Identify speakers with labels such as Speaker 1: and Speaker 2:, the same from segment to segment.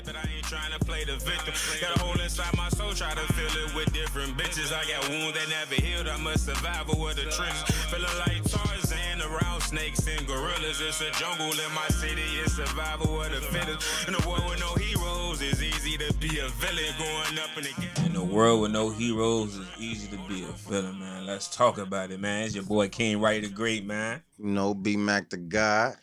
Speaker 1: But I ain't trying to play the victim. Got a hole inside my soul, try to fill it with different bitches. I got wounds that never healed. I'm a survivor with the tricks. Feeling like Tarzan around snakes and gorillas. It's a jungle in my city. It's survival with the fittest. In a world with no heroes, it's easy to be a villain. Going up in the game.
Speaker 2: In a world with no heroes, it's easy to be a villain, man. Let's talk about it, man. It's your boy King Wright the Great, man.
Speaker 3: B Mac the God.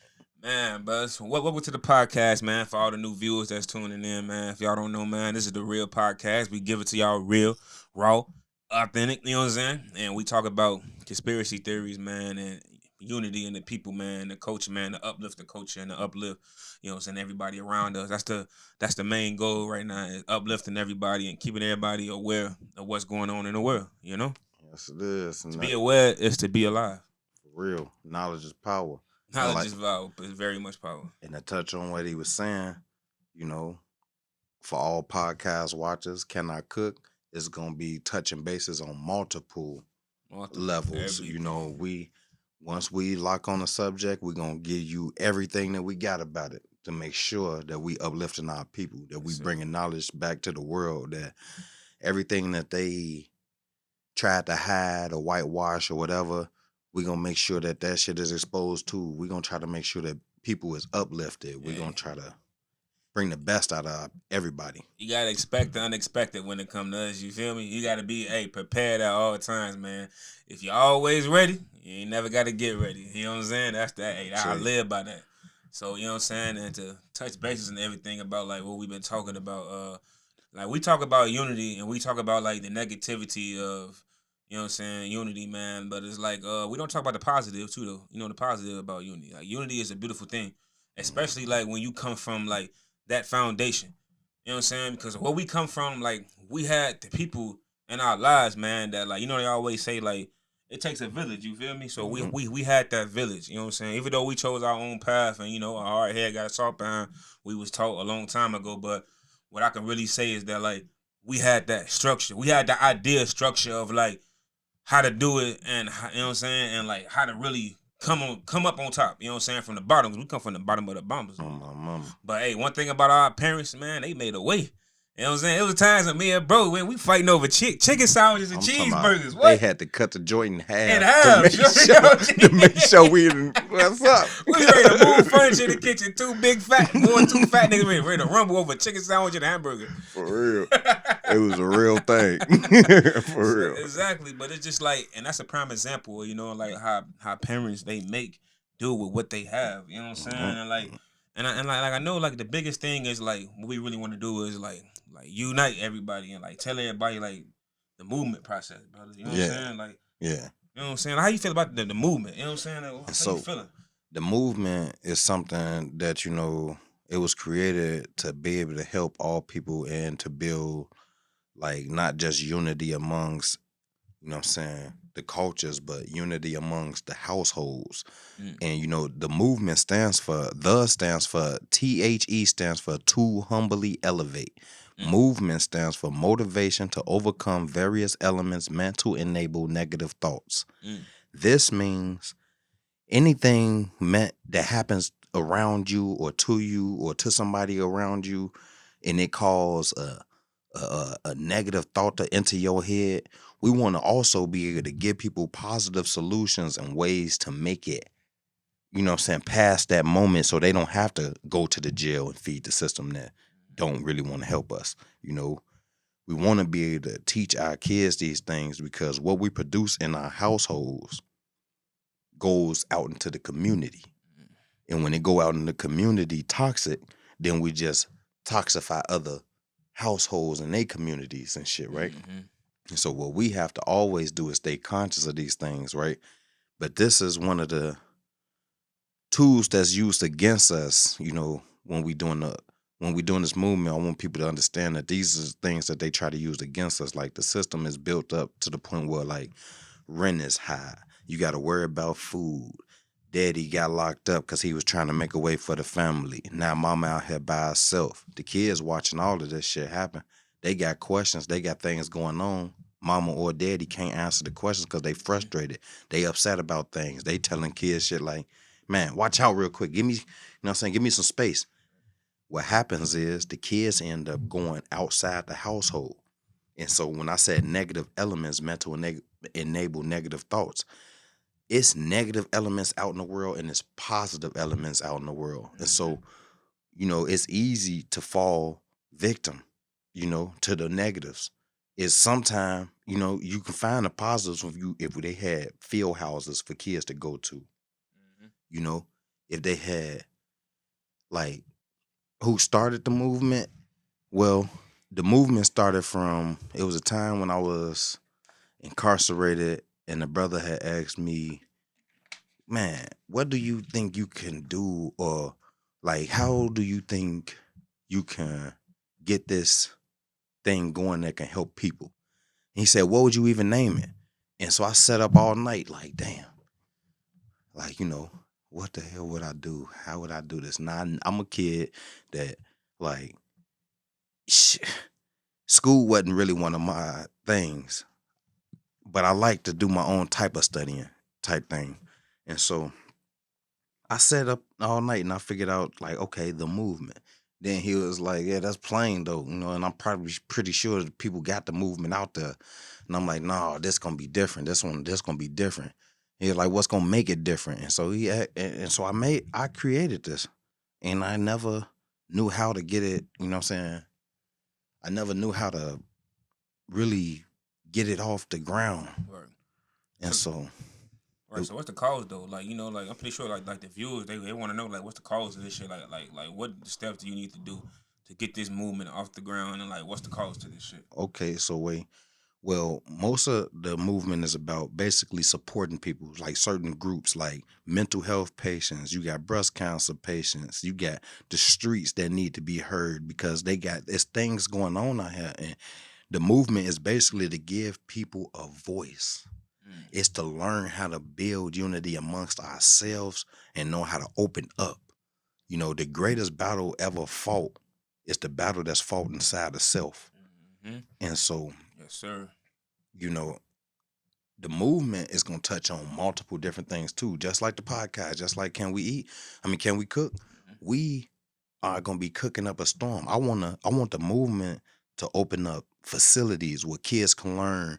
Speaker 2: Man, buzz. Welcome to the podcast, man. For all the new viewers that's tuning in, man. If y'all don't know, man, this is the real podcast. We give it to y'all real, raw, authentic, you know what I'm saying? And we talk about conspiracy theories, man, and unity in the people, man, the culture, man, the uplift the culture and the uplift, you know what I'm saying, everybody around us. That's the main goal right now, is uplifting everybody and keeping everybody aware of what's going on in the world, you know?
Speaker 3: Yes, it is.
Speaker 2: To be aware is to be alive.
Speaker 3: For real. Knowledge is power.
Speaker 2: Knowledge is power, but it's very much power.
Speaker 3: And to touch on what he was saying, you know, for all podcast watchers, Can I Cook? It's going to be touching bases on multiple levels. You know, once we lock on a subject, we're going to give you everything that we got about it to make sure that we uplifting our people, that we bringing knowledge back to the world, that everything that they tried to hide or whitewash or whatever, we're going to make sure that that shit is exposed too. We're going to try to make sure that people is uplifted. We're going to try to bring the best out of everybody.
Speaker 2: You got to expect the unexpected when it comes to us. You feel me? You got to be, prepared at all times, man. If you're always ready, you ain't never got to get ready. You know what I'm saying? That's that. I live by that. So, you know what I'm saying? And to touch bases and everything about, like, what we've been talking about. Like, we talk about unity and we talk about, like, the negativity of, you know what I'm saying, unity, man. But it's like, we don't talk about the positive, too, though. You know, the positive about unity. Like, unity is a beautiful thing, especially, like, when you come from, like, that foundation. You know what I'm saying? Because where we come from, like, we had the people in our lives, man, that, like, you know, they always say, like, it takes a village, you feel me? So we had that village, you know what I'm saying? Even though we chose our own path and, you know, our hard head got soft behind, we was taught a long time ago. But what I can really say is that, like, we had that structure. We had the idea structure of, like, how to do it and, you know what I'm saying? And, like, how to really come up on top, you know what I'm saying, from the bottom. Cause we come from the bottom of the bombers.
Speaker 3: Oh, my mama.
Speaker 2: But, hey, one thing about our parents, man, they made a way. You know what I'm saying? It was times that me and bro, when we fighting over chicken sandwiches and cheeseburgers. What?
Speaker 3: They had to cut the joint in half. To make sure we didn't, what's up?
Speaker 2: We ready to move furniture in the kitchen. Two fat niggas ready to rumble over a chicken sandwich and a hamburger.
Speaker 3: For real. It was a real thing. For real.
Speaker 2: Exactly. But it's just like, and that's a prime example, you know, like how parents, they make do with what they have. You know what I'm saying? And like, and I know, like, the biggest thing is, like, what we really want to do is, like unite everybody and, like, tell everybody, like, the movement process, brother. You know what I'm saying? Like,
Speaker 3: yeah.
Speaker 2: You know what I'm saying? How you feel about the movement? You know what I'm saying? Like, how you feeling?
Speaker 3: The movement is something that, you know, it was created to be able to help all people and to build, like, not just unity amongst, you know what I'm saying, the cultures, but unity amongst the households. And, you know, the movement stands for THE stands for to humbly elevate. Movement stands for motivation to overcome various elements meant to enable negative thoughts. This means anything meant that happens around you or to somebody around you, and it causes a negative thought to enter your head. We want to also be able to give people positive solutions and ways to make it, you know what I'm saying, past that moment so they don't have to go to the jail and feed the system that don't really want to help us. You know, we want to be able to teach our kids these things because what we produce in our households goes out into the community. And when it go out in the community toxic, then we just toxify other households and their communities and shit, right? And so what we have to always do is stay conscious of these things, right? But this is one of the tools that's used against us, you know, when we doing this movement. I want people to understand that these are things that they try to use against us. Like, the system is built up to the point where, like, rent is high. You got to worry about food. Daddy got locked up because he was trying to make a way for the family. Now mama out here by herself. The kids watching all of this shit happen. They got questions. They got things going on. Mama or daddy can't answer the questions because they frustrated. They upset about things. They telling kids shit like, man, watch out real quick. Give me, you know what I'm saying? Give me some space. what happens is the kids end up going outside the household. And so when I said negative elements meant to enable negative thoughts, it's negative elements out in the world and it's positive elements out in the world. And so, it's easy to fall victim, to the negatives. It's sometimes, you can find the positives if they had field houses for kids to go to, if they had like who started the movement. Well, the movement started from, it was a time when I was incarcerated and the brother had asked me, man, what do you think you can do, or like how do you think you can get this thing going that can help people? And he said, what would you even name it? And so I sat up all night like, damn, like, what the hell would I do? How would I do this? Now I'm a kid that like school wasn't really one of my things, but I like to do my own type of studying type thing. And so I sat up all night and I figured out like, okay, the movement. Then he was like, yeah, that's plain though, and I'm probably pretty sure that people got the movement out there. And I'm like, no, this gonna be different. This gonna be different. He was like, what's gonna make it different? And so and so I created this, and I never knew how to get it. You know what I'm saying? I never knew how to really get it off the ground.
Speaker 2: Right.
Speaker 3: And so
Speaker 2: right. So what's the cause though? Like, like I'm pretty sure like the viewers they want to know like what's the cause of this shit? Like what steps do you need to do to get this movement off the ground, and like what's the cause to this shit?
Speaker 3: Okay, so well, most of the movement is about basically supporting people, like certain groups, like mental health patients. You got breast cancer patients. You got the streets that need to be heard because there's things going on out here, and the movement is basically to give people a voice. It's to learn how to build unity amongst ourselves and know how to open up. The greatest battle ever fought is the battle that's fought inside the self.
Speaker 2: Mm-hmm.
Speaker 3: And so,
Speaker 2: yes, sir.
Speaker 3: The movement is going to touch on multiple different things too, just like the podcast, just like Can We Cook? We are going to be cooking up a storm. I want the movement to open up facilities where kids can learn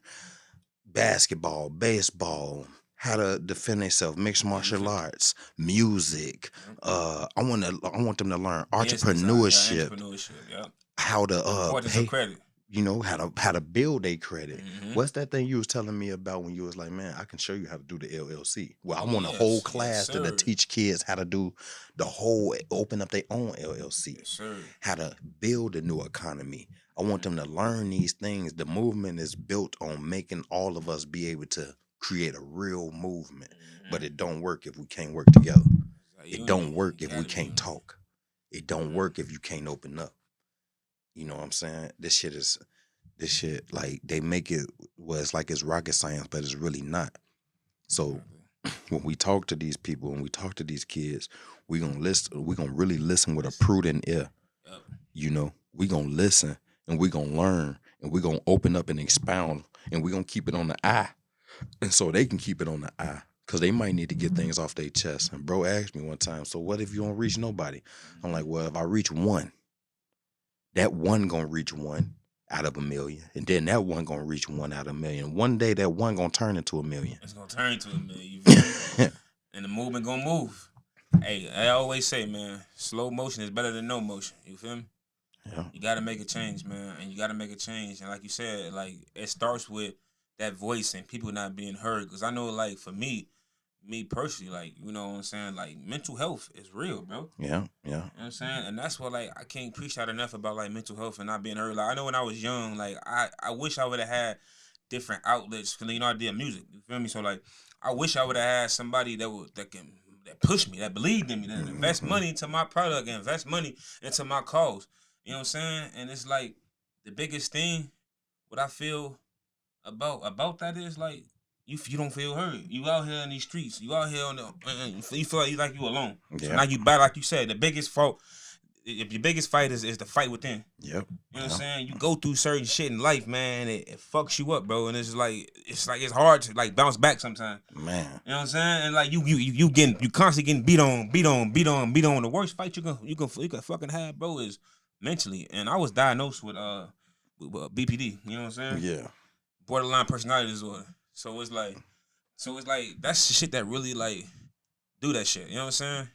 Speaker 3: basketball, baseball, how to defend themselves, mixed martial arts, music. I want them to learn entrepreneurship, how to
Speaker 2: pay credit.
Speaker 3: How to build a credit. What's that thing you was telling me about when you was like, man, I can show you how to do the LLC? Well, I want a whole class to teach kids how to do open up their own LLC, how to build a new economy. I want them to learn these things. The movement is built on making all of us be able to create a real movement, but it don't work if we can't work together. It don't work if we can't talk. It don't work if you can't open up. You know what I'm saying? This shit, like, they make it it's like it's rocket science, but it's really not. So when we talk to these people and we talk to these kids, we're gonna really listen with a prudent ear. We're gonna listen and we're gonna learn and we're gonna open up and expound and we're gonna keep it on the eye. And so they can keep it on the eye. Cause they might need to get things off their chest. And bro asked me one time, so what if you don't reach nobody? I'm like, well, if I reach one, that one gonna reach one out of 1 million, and then that one gonna reach one out of 1 million. One day that one gonna turn into 1 million.
Speaker 2: It's gonna turn into 1 million, you feel me? And the movement gonna move. Hey, I always say, man, slow motion is better than no motion. You feel me?
Speaker 3: Yeah.
Speaker 2: You gotta make a change, man, and you gotta make a change. And like you said, like it starts with that voice and people not being heard. Cause I know, like for me personally, like, you know what I'm saying, like mental health is real, bro.
Speaker 3: Yeah.
Speaker 2: You know what I'm saying? And that's what, like, I can't preach that enough about, like, mental health and not being heard. Like, I know when I was young, like, I wish I would have had different outlets. Cause, I did music. You feel me? So, like, I wish I would have had somebody that push me, that believed in me, that invest money into my product and invest money into my cause. You know what I'm saying? And it's like the biggest thing, what I feel about that is, like, you don't feel heard. You out here in these streets. You out here on the. You feel like you alone. Yeah. So now you back, like you said, the biggest fault if your biggest fight is the fight within.
Speaker 3: Yep.
Speaker 2: You know what I'm saying? You go through certain shit in life, man. It fucks you up, bro. And it's it's hard to like bounce back sometimes.
Speaker 3: Man.
Speaker 2: You know what I'm saying? And like you constantly getting beat on. The worst fight you can fucking have, bro, is mentally. And I was diagnosed with BPD. You know what I'm saying?
Speaker 3: Yeah.
Speaker 2: Borderline personality disorder. So it's like that's the shit that really like do that shit. You know what I'm saying?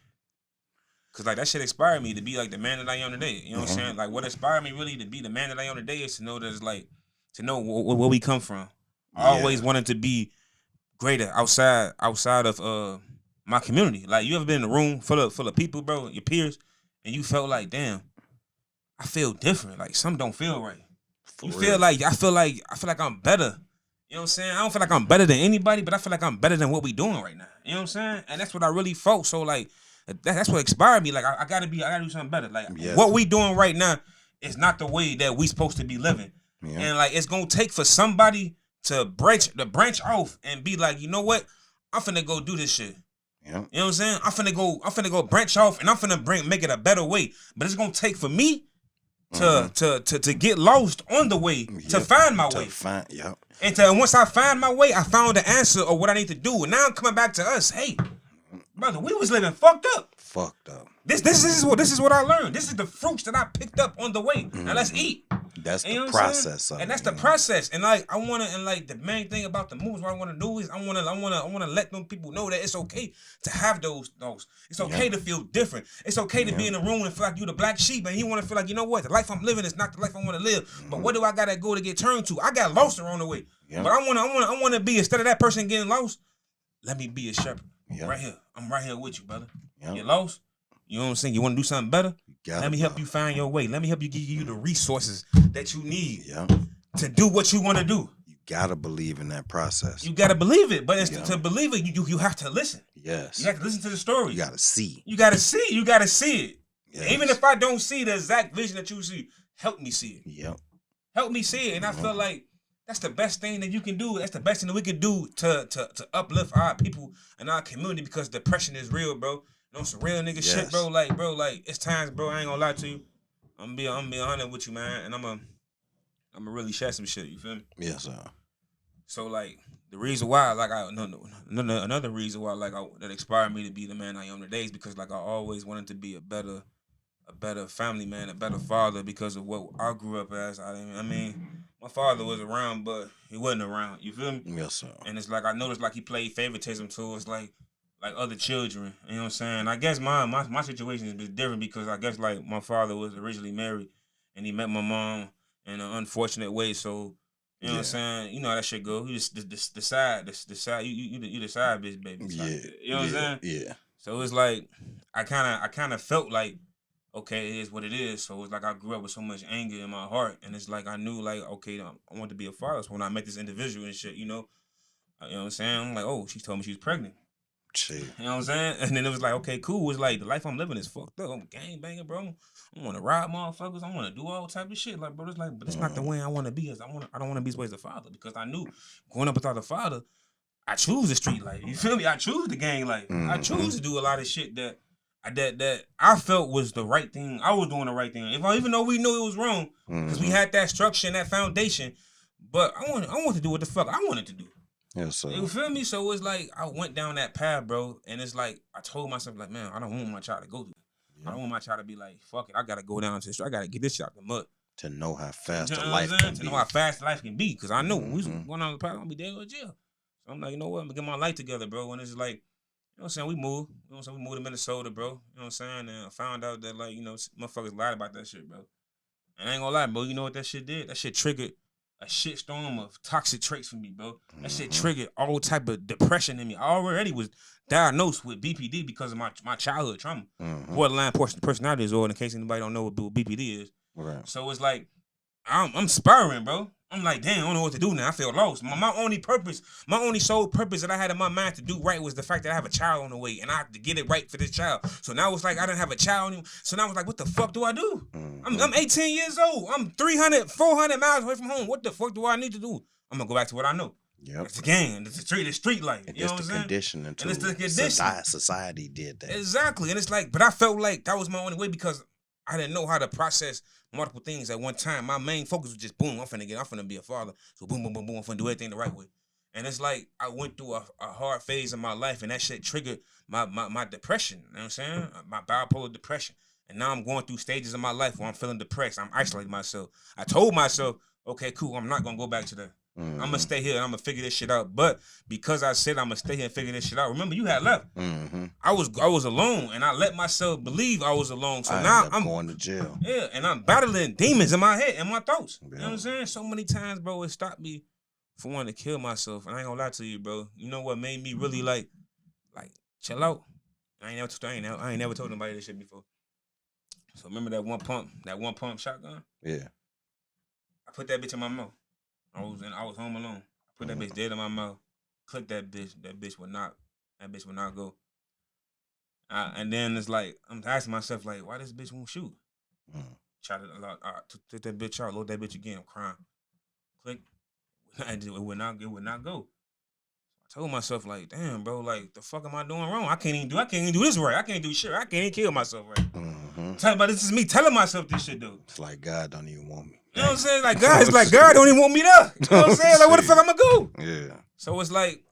Speaker 2: Cause like that shit inspired me to be like the man that I am today. You know what I'm saying? Like what inspired me really to be the man that I am today is to know that it's like to know where we come from. I always wanted to be greater outside of my community. Like you ever been in a room full of people, bro, your peers, and you felt like, damn, I feel different. Like something don't feel right. I feel like I'm better. You know what I'm saying? I don't feel like I'm better than anybody, but I feel like I'm better than what we doing right now. You know what I'm saying? And that's what I really felt. So like that's what inspired me. Like I gotta do something better. Like what we doing right now is not the way that we supposed to be living. Yeah. And like it's gonna take for somebody to branch off and be like, you know what? I'm finna go do this shit. Yeah. You know what I'm saying? I'm finna go branch off and I'm finna make it a better way. But it's gonna take for me to get lost on the way to find my way. And once I find my way, I found the answer of what I need to do. And now I'm coming back to us. Hey, brother, we was living fucked up. This is what I learned. This is the fruits that I picked up on the way. Now let's eat.
Speaker 3: That's the process.
Speaker 2: And that's the process. And like the main thing about the moves, what I want to do is I wanna let them people know that it's okay to have those. It's okay to feel different. It's okay to be in a room and feel like you the black sheep, and you want to feel like, you know what, the life I'm living is not the life I want to live. But what do I gotta go to get turned to? I got lost along the way. But I wanna be, instead of that person getting lost, let me be a shepherd. Right here. I'm right here with you, brother. You're lost. You know what I'm saying? You want to do something better? Let me help you find your way. Let me help you give you the resources that you need to do what you want to do.
Speaker 3: You gotta believe in that process.
Speaker 2: You gotta believe it, but to believe it, you have to listen.
Speaker 3: Yes.
Speaker 2: You have to listen to the story.
Speaker 3: You gotta see.
Speaker 2: You gotta see it. Yes. Even if I don't see the exact vision that you see, help me see it.
Speaker 3: Yep.
Speaker 2: Help me see it, and I feel like that's the best thing that you can do. That's the best thing that we can do to uplift our people and our community, because depression is real, bro. You know, some real nigga shit, bro. Like it's times, bro. I ain't gonna lie to you. I'm be 100 with you, man. And I'm a really share some shit. You feel me?
Speaker 3: Yes, sir.
Speaker 2: So like the reason why, like another reason why, like that inspired me to be the man I am today is because like I always wanted to be a better family man, a better father, because of what I grew up as. I mean, my father was around, but he wasn't around. You feel me?
Speaker 3: Yes, sir.
Speaker 2: And it's like I noticed like he played favoritism towards like other children. You know what I'm saying? I guess my situation is different because I guess like my father was originally married and he met my mom in an unfortunate way. So you know what I'm saying? You know how that shit go. You just decide you the side bitch, baby. You know what I'm saying?
Speaker 3: Yeah.
Speaker 2: So it's like I kind of felt like, okay, it is what it is. So it's like I grew up with so much anger in my heart, and it's like I knew like, okay, I want to be a father. So when I met this individual and shit, you know what I'm saying? I'm like, oh, she told me she was pregnant.
Speaker 3: Shit.
Speaker 2: You know what I'm saying? And then it was like, okay, cool. It's like the life I'm living is fucked up. I'm gang banging, bro. I want to ride motherfuckers. I want to do all type of shit. Like, bro, it's like, but it's not the way I want to be. I don't want to be as a father, because I knew growing up without a father, I choose the street life. You feel me? I choose the gang life. I choose to do a lot of shit that I felt was the right thing. I was doing the right thing. Even though we knew it was wrong, because we had that structure and that foundation, but I want to do what the fuck I wanted to do.
Speaker 3: Yes, sir.
Speaker 2: You feel me? So it's like I went down that path, bro, and it's like I told myself, like, man, I don't want my child to go through that. I don't want my child to be like, fuck it, I gotta go down to the street. I gotta get this shit out the mud.
Speaker 3: To know how fast the life can be.
Speaker 2: To know how fast life can be, because I know when we was going on the path, I'm gonna be dead or jail. So I'm like, you know what? I'm gonna get my life together, bro. And it's like, you know what I'm saying? We moved. You know what I'm saying? We moved to Minnesota, bro. You know what I'm saying? And I found out that, like, you know, motherfuckers lied about that shit, bro. And I ain't gonna lie, bro. You know what that shit did? That shit triggered a shitstorm of toxic traits for me, bro. That shit triggered all type of depression in me. I already was diagnosed with BPD because of my childhood trauma. Borderline personality disorder, in case anybody don't know what BPD is.
Speaker 3: Right.
Speaker 2: So it's like, I'm spiraling, bro. I'm like, damn, I don't know what to do now. I feel lost. My only sole purpose that I had in my mind to do right was the fact that I have a child on the way, and I have to get it right for this child. So now it's like I didn't have a child anymore. So now it's like, what the fuck do I do? I'm 18 years old. I'm 300, 400 miles away from home. What the fuck do I need to do? I'm gonna go back to what I know.
Speaker 3: Yep.
Speaker 2: It's the gang. It's the street life.
Speaker 3: And
Speaker 2: you know what I'm saying?
Speaker 3: Conditioning too.
Speaker 2: And it's the conditioning.
Speaker 3: Society did that.
Speaker 2: Exactly. And it's like, but I felt like that was my only way, because I didn't know how to process multiple things at one time. My main focus was just boom, I'm finna be a father. So boom, boom, boom, boom, I'm finna do everything the right way. And it's like I went through a hard phase in my life, and that shit triggered my depression. You know what I'm saying? My bipolar depression. And now I'm going through stages of my life where I'm feeling depressed. I'm isolating myself. I told myself, okay, cool, I'm not gonna go back to that. I'm gonna stay here and I'm gonna figure this shit out. But because I said I'm gonna stay here and figure this shit out, remember you had left. I was alone, and I let myself believe I was alone. So now I'm
Speaker 3: going to jail.
Speaker 2: Yeah, and I'm battling demons in my head and my thoughts. You know what I'm saying? So many times, bro, it stopped me from wanting to kill myself. And I ain't gonna lie to you, bro. You know what made me really like chill out? I ain't never told nobody this shit before. So remember that one pump shotgun? Yeah. I put that bitch in my mouth. I was home alone. I put that bitch dead in my mouth. Click that bitch. That bitch would not go. And then it's like I'm asking myself like, why this bitch won't shoot? Try to took that bitch out, load that bitch again. I'm crying. Click. It would not go. I told myself like, damn, bro, like the fuck am I doing wrong? I can't even do this right. I can't do shit. I can't even kill myself right. Tell about this is me telling myself this shit though.
Speaker 3: It's like God don't even want me.
Speaker 2: You know what I'm saying? Like God don't even want me there. You know what I'm saying? Like where the fuck I'm gonna go?
Speaker 3: Yeah.
Speaker 2: So it's like,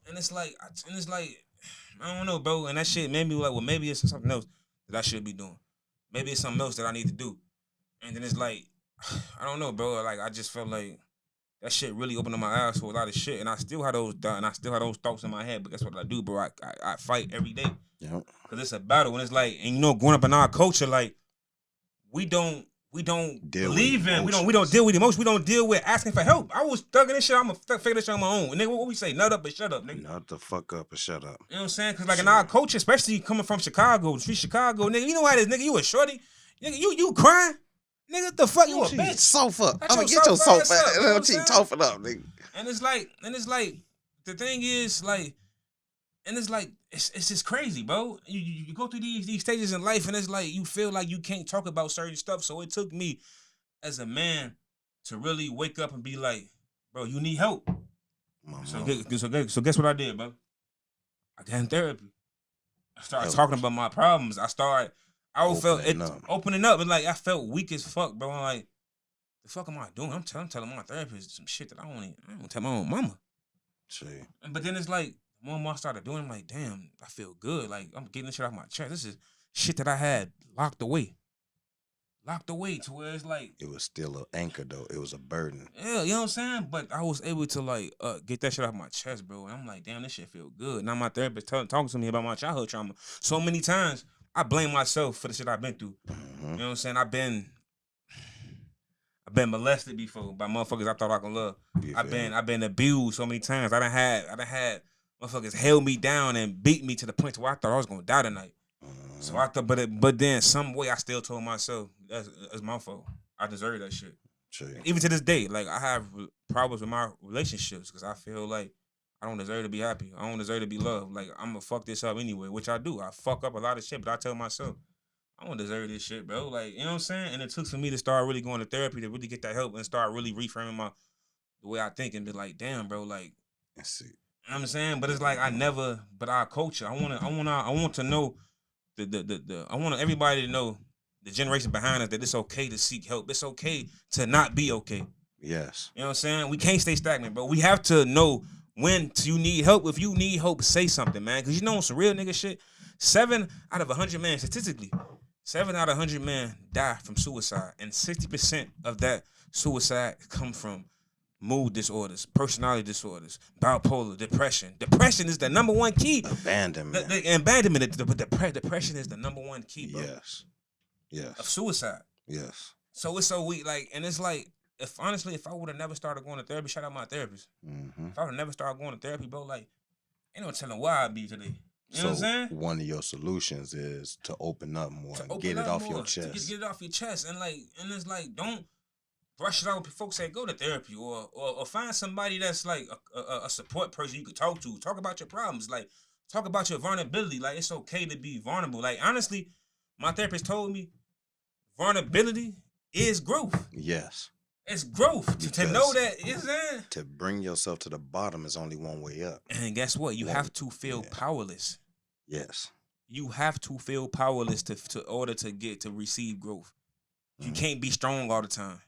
Speaker 2: I don't know, bro. And that shit made me like, well, maybe it's something else that I should be doing. Maybe it's something else that I need to do. And then it's like, I don't know, bro. Like I just felt like that shit really opened up my eyes to a lot of shit. And I still had those thoughts in my head. But that's what I do, bro. I fight every day. Yep. Cause it's a battle. And it's like, and you know, growing up in our culture, like we don't believe in. We don't deal with emotions. We don't deal with asking for help. I was thugging this shit. I'm gonna figure this shit on my own. And nigga, what we say? Nut up and shut up, nigga.
Speaker 3: Nut the fuck up and shut up.
Speaker 2: You know what I'm saying? Cause like in our culture, especially coming from Chicago, street Chicago, nigga, you know how this nigga, you a shorty, nigga, you crying, nigga, what the fuck, you a bitch?
Speaker 3: Sofa. I'm gonna get your sofa. Tough it up, nigga.
Speaker 2: And it's like, the thing is like, and it's like, it's just crazy, bro. You go through these stages in life, and it's like you feel like you can't talk about certain stuff. So it took me as a man to really wake up and be like, bro, you need help. So guess what I did, bro? I got in therapy. I started talking about my problems. I felt opening up, and like I felt weak as fuck, bro. I'm like, the fuck am I doing? I'm telling my therapist some shit that I don't tell my own mama. See. But then it's like, the more I started doing, I'm like, damn, I feel good. Like, I'm getting this shit off my chest. This is shit that I had locked away to where it's like,
Speaker 3: it was still an anchor though. It was a burden.
Speaker 2: Yeah, you know what I'm saying? But I was able to like get that shit off my chest, bro. And I'm like, damn, this shit feel good. Now my therapist talking to me about my childhood trauma. So many times I blame myself for the shit I've been through. You know what I'm saying? I've been molested before by motherfuckers I thought I could love. I've been abused so many times. I done had motherfuckers held me down and beat me to the point where I thought I was gonna die tonight. So I thought, but then some way I still told myself that's my fault. I deserve that shit. True. Even to this day, like I have problems with my relationships because I feel like I don't deserve to be happy. I don't deserve to be loved. Like I'm gonna fuck this up anyway, which I do. I fuck up a lot of shit, but I tell myself I don't deserve this shit, bro. Like you know what I'm saying. And it took for me to start really going to therapy to really get that help and start really reframing the way I think and be like, damn, bro, like.
Speaker 3: Let's see.
Speaker 2: You know what I'm saying, but it's like but our culture. I want to know I want everybody to know the generation behind us that it's okay to seek help. It's okay to not be okay.
Speaker 3: Yes.
Speaker 2: You know what I'm saying? We can't stay stagnant, bro. We have to know when you need help. If you need help, say something, man. Because you know some real nigga shit. 7 out of 100 men, statistically, 7 out of 100 men die from suicide. And 60% of that suicide come from mood disorders, personality disorders, bipolar, depression. Depression is the number one key.
Speaker 3: Abandonment.
Speaker 2: Depression is the number one key, bro.
Speaker 3: Yes.
Speaker 2: Of suicide.
Speaker 3: Yes.
Speaker 2: So it's so weak, like, and it's like, if I would have never started going to therapy, shout out my therapist. If I would have never started going to therapy, bro, like, ain't no telling where I'd be today. You know what I'm saying?
Speaker 3: One of your solutions is to open up more and get it off your chest.
Speaker 2: Get it off your chest, and it's like, don't brush it out. Folks say go to therapy or find somebody that's like a support person you could talk to. Talk about your problems. Like talk about your vulnerability. Like it's okay to be vulnerable. Like honestly, my therapist told me vulnerability is growth.
Speaker 3: Yes.
Speaker 2: It's growth. To know that it's
Speaker 3: to bring yourself to the bottom is only one way up.
Speaker 2: And guess what? You have to feel powerless.
Speaker 3: Yes.
Speaker 2: You have to feel powerless to order to receive growth. You can't be strong all the time.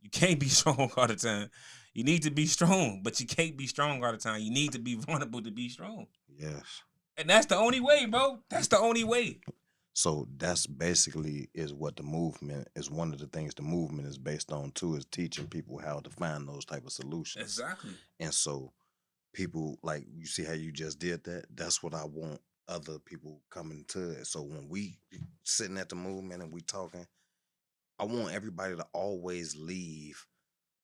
Speaker 2: You can't be strong all the time. You need to be strong, but you can't be strong all the time. You need to be vulnerable to be strong.
Speaker 3: Yes.
Speaker 2: And that's the only way, bro. That's the only way.
Speaker 3: So that's basically is what the movement is. One of the things the movement is based on too is teaching people how to find those type of solutions.
Speaker 2: Exactly.
Speaker 3: And so people, like, you see how you just did that? That's what I want other people coming to it. So when we sitting at the movement and we talking, I want everybody to always leave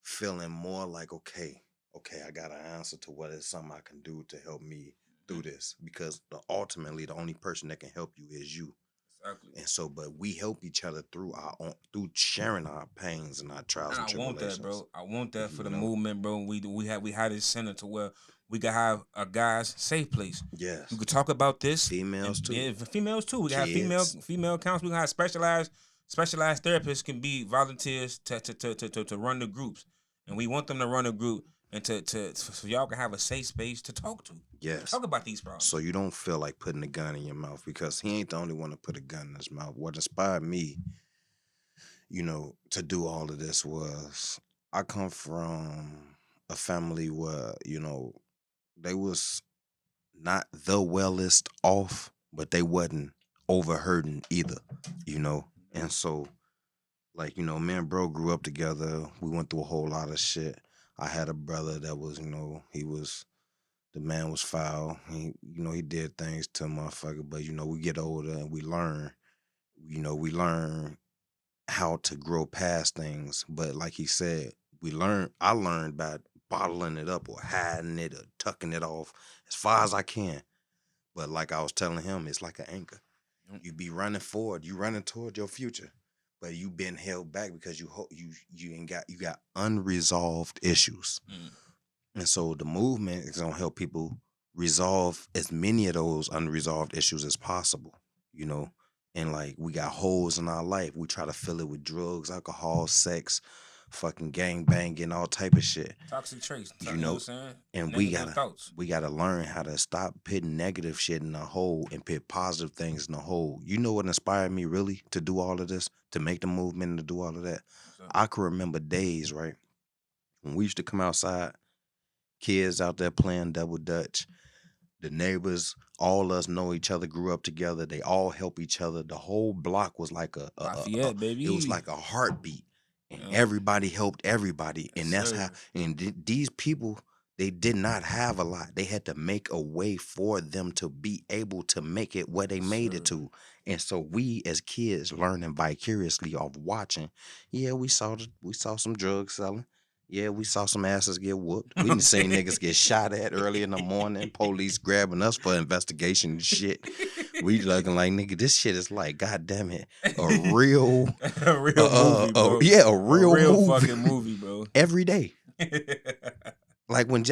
Speaker 3: feeling more like, okay, I got an answer to what is something I can do to help me through this. Because ultimately the only person that can help you is you.
Speaker 2: Exactly.
Speaker 3: And so, but we help each other through our own, through sharing our pains and our trials
Speaker 2: And
Speaker 3: and
Speaker 2: I want
Speaker 3: tribulations.
Speaker 2: that, bro. I want that for
Speaker 3: You
Speaker 2: the
Speaker 3: know?
Speaker 2: movement, bro. We had this center to where we can have a guy's safe place.
Speaker 3: Yes.
Speaker 2: We could talk about this.
Speaker 3: Females too.
Speaker 2: Yeah, females too. We can have
Speaker 3: Kids.
Speaker 2: female counselors. We can have specialized therapists can be volunteers to run the groups. And we want them to run a group and so y'all can have a safe space to talk to.
Speaker 3: Yes.
Speaker 2: Talk about these problems.
Speaker 3: So you don't feel like putting a gun in your mouth, because he ain't the only one to put a gun in his mouth. What inspired me, to do all of this was I come from a family where, they was not the wellest off, but they wasn't overhurting either, And so, like, me and bro grew up together. We went through a whole lot of shit. I had a brother that was, the man was foul. He did things to a motherfucker, but we get older and we learn, we learn how to grow past things. But like he said, I learned by bottling it up or hiding it or tucking it off as far as I can. But like I was telling him, it's like an anchor. You be running forward, you running toward your future, but you been held back because you got unresolved issues. And so the movement is gonna help people resolve as many of those unresolved issues as possible, And like, we got holes in our life. We try to fill it with drugs, alcohol, sex, fucking gang banging, all type of shit.
Speaker 2: Toxic traits,
Speaker 3: You know,
Speaker 2: what I'm saying?
Speaker 3: And
Speaker 2: Negative thoughts.
Speaker 3: we gotta learn how to stop putting negative shit in the hole and put positive things in the hole. You know what inspired me really to do all of this, to make the movement and to do all of that? I can remember days, right, when we used to come outside, kids out there playing double dutch. The neighbors, all us know each other, grew up together. They all help each other. The whole block was like
Speaker 2: Lafayette, baby.
Speaker 3: It was like a heartbeat, and everybody helped everybody. And that's how. And these people, they did not have a lot. They had to make a way for them to be able to make it where they made it to. And so we, as kids, learning vicariously off watching. Yeah, we saw some drug selling. Yeah, we saw some asses get whooped. We done seen niggas get shot at early in the morning. Police grabbing us for investigation and shit. We looking like, nigga, this shit is like, God damn it, a real
Speaker 2: movie, bro.
Speaker 3: a real movie.
Speaker 2: Fucking movie, bro.
Speaker 3: Every day. Like when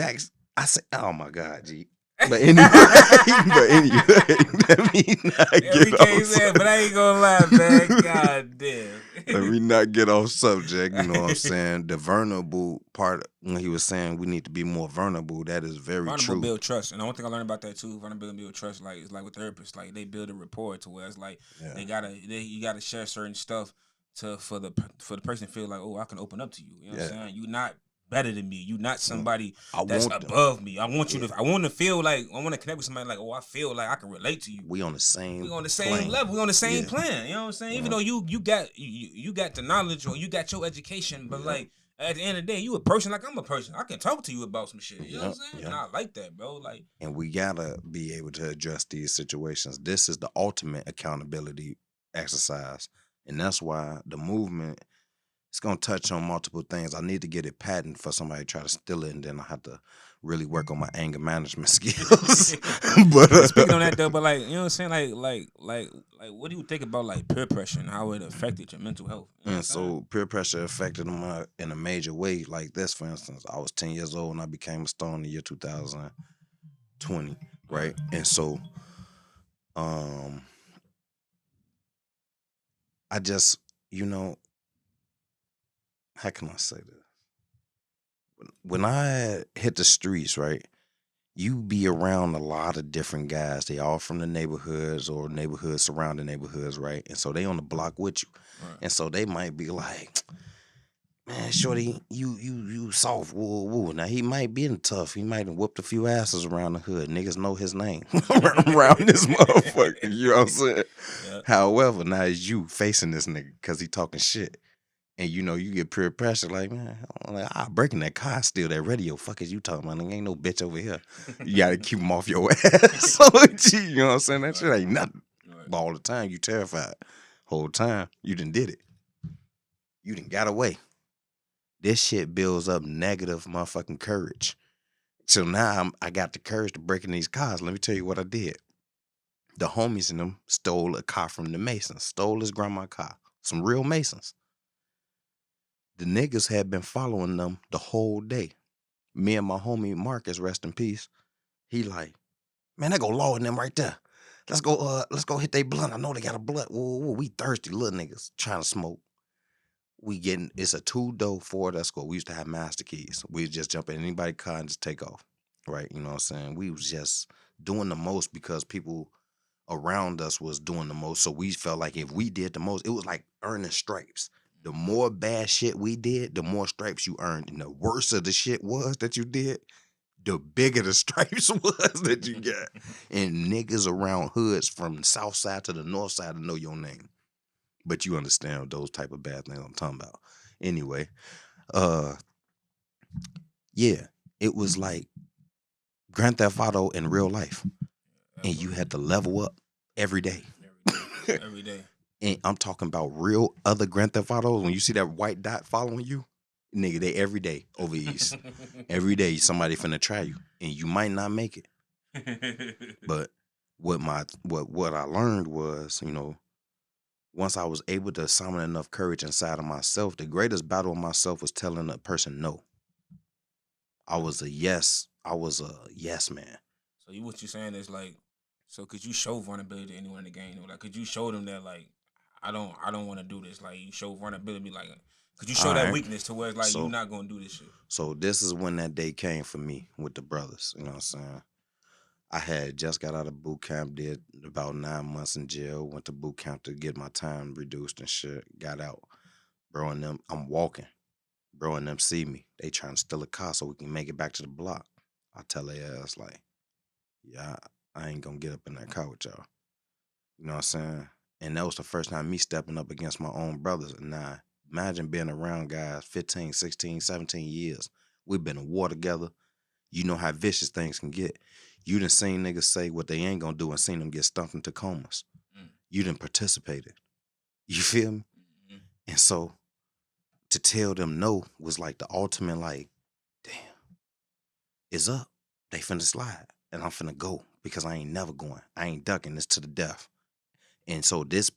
Speaker 3: I say, oh my God, G. But anyway, let me not get off.
Speaker 2: But I ain't gonna lie, man. God damn.
Speaker 3: Let me not get off subject. You know what I'm saying? The vulnerable part, when he was saying we need to be more vulnerable, that is very
Speaker 2: vulnerable
Speaker 3: true.
Speaker 2: Build trust. And the one thing I learned about that too, vulnerable build trust, like, it's like with therapists, like they build a rapport to where it's like you gotta share certain stuff for the person to feel like, oh, I can open up to you. You know what I'm saying? You're not better than me. You're not somebody that's above me. I want you to. I want to feel like I want to connect with somebody like, oh, I feel like I can relate to you.
Speaker 3: We on the same.
Speaker 2: We on the same level. We on the same plan. You know what I'm saying? Even though you got the knowledge or you got your education, but like at the end of the day, you a person like I'm a person. I can talk to you about some shit. You know what I'm saying? And I like that, bro. Like,
Speaker 3: and we gotta be able to address these situations. This is the ultimate accountability exercise, and that's why the movement. It's gonna touch on multiple things. I need to get it patent for somebody to try to steal it, and then I have to really work on my anger management skills. But
Speaker 2: speaking on that though, but like, you know what I'm saying, like, what do you think about like peer pressure and how it affected your mental health? You know
Speaker 3: and so peer pressure affected them in a major way. Like this, for instance, I was 10 years old and I became a star in the year 2020, right? And so, I just, how can I say this? When I hit the streets, right, you be around a lot of different guys. They all from the neighborhoods or neighborhoods surrounding neighborhoods, right? And so they on the block with you.
Speaker 2: Right.
Speaker 3: And so they might be like, man, shorty, you soft, woo woo. Now he might be tough. He might have whooped a few asses around the hood. Niggas know his name around this motherfucker. You know what I'm saying?
Speaker 2: Yeah.
Speaker 3: However, now it's you facing this nigga because he talking shit. And you know, you get peer pressure, like, man, I'm breaking that car, steal that radio. Fuck is you talking about? Nigga, ain't no bitch over here. You gotta keep him off your ass. So, you know what I'm saying? That shit ain't nothing.
Speaker 2: Right.
Speaker 3: But all the time, you terrified. Whole time, you done did it. You done got away. This shit builds up negative motherfucking courage. So now I got the courage to break in these cars. Let me tell you what I did. The homies in them stole a car from the Masons. Stole his grandma's car. Some real Masons. The niggas had been following them the whole day. Me and my homie Marcus, rest in peace. He like, man, that go Law in them right there. Let's go hit they blunt. I know they got a blunt. Whoa, we thirsty little niggas trying to smoke. It's a 2-door Ford Escort. We used to have master keys. We just jump in anybody's car and just take off. Right? You know what I'm saying? We was just doing the most because people around us was doing the most. So we felt like if we did the most, it was like earning stripes. The more bad shit we did, the more stripes you earned. And the worse of the shit was that you did, the bigger the stripes was that you got. And niggas around hoods from the south side to the north side to know your name. But you understand those type of bad things I'm talking about. Anyway, yeah, it was like Grand Theft Auto in real life. And you had to level up every day.
Speaker 2: Every day.
Speaker 3: And I'm talking about real other Grand Theft Autos. When you see that white dot following you, nigga, they every day over east. Every day somebody finna try you. And you might not make it. But what I learned was, you know, once I was able to summon enough courage inside of myself, the greatest battle of myself was telling a person no. I was a yes man.
Speaker 2: So what you saying is like, so could you show vulnerability to anyone in the game? Like, could you show them that like, I don't want to do this. Like, you show vulnerability, like, could you show
Speaker 3: All
Speaker 2: that
Speaker 3: right.
Speaker 2: weakness to where it's like you're not gonna do this shit?
Speaker 3: So this is when that day came for me with the brothers. You know what I'm saying? I had just got out of boot camp, did about 9 months in jail, went to boot camp to get my time reduced and shit. Got out. Bro and them, I'm walking. Bro and them see me. They trying to steal a car so we can make it back to the block. I tell their ass like, yeah, I ain't gonna get up in that car with y'all. You know what I'm saying? And that was the first time me stepping up against my own brothers. And now, imagine being around guys 15, 16, 17 years. We've been in war together. You know how vicious things can get. You done seen niggas say what they ain't gonna do and seen them get stumped into comas. You done participated. You feel me?
Speaker 2: Mm-hmm.
Speaker 3: And so to tell them no was like the ultimate, like, damn, it's up. They finna slide. And I'm finna go because I ain't never going. I ain't ducking this to the death. And so this